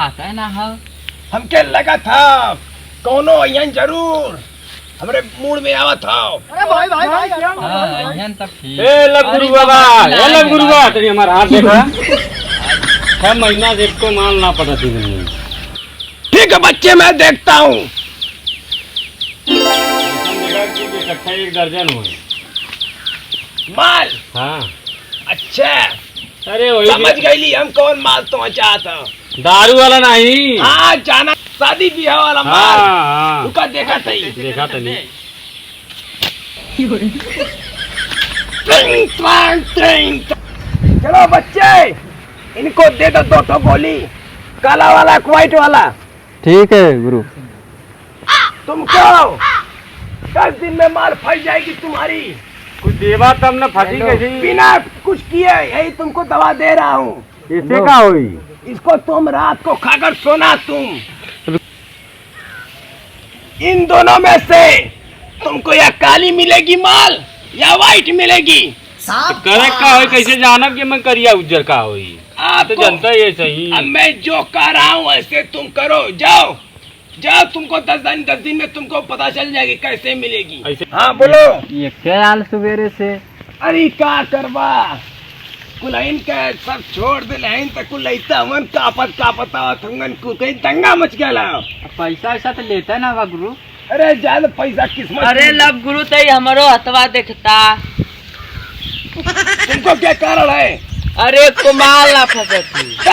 खाता है ना हो। हमके लगा था कोनो यहाँ जरूर हमरे मूड में आवा था। अरे भाई भाई भाई हाँ, यहाँ तक ठीक। ए लब गुरु बाबा, ए लब गुरु बाबा, तेरी हमारा हाथ देखा 6 महीना से इसको मालना पड़ा थी नहीं। ठीक है बच्चे, मैं देखता हूँ। इकट्ठा 1 दर्जन हुए माल। हाँ अच्छा अरे वही समझ गई हम कौन माल तो चाहता। दारू वाला नहीं। हाँ जाना शादी ब्याह वाला माल। हाँ उनका देखा था देखा तो नहीं। चलो बच्चे इनको दे दो 2 गोली, काला वाला व्हाइट वाला। ठीक है गुरु। तुमको 10 दिन में माल फंस जाएगी तुम्हारी। कुछ देवा तब न फंसी कैसी। बिना कुछ किए यही तुमको दवा दे रहा हूँ। इससे क्या हुई? इसको तुम रात को खाकर सोना। तुम इन दोनों में से तुमको या काली मिलेगी माल या व्हाइट मिलेगी। करेक्ट का होई कैसे जानब कि मैं करिया उज्जर का होई। आप तो जनता ये सही। अब मैं जो कह रहा हूँ ऐसे तुम करो। जाओ जाओ, तुमको 10 दिन में तुमको पता चल जाएगी कैसे मिलेगी। ऐसे हाँ बोलो। ये क्या हाल सवेरे से? अरे का करवा कुलैन का सब छोड़ दे लहन तक कुलैता मन कापत आवत हंगन को कहीं दंगा मच गया। पैसा वैसा तो लेता ना बा गुरु। अरे ज्यादा पैसा किस्मत। अरे लब गुरु तो हमारो हथवा देखता। तुमको क्या कारण है? अरे कुमाल ना फंसती।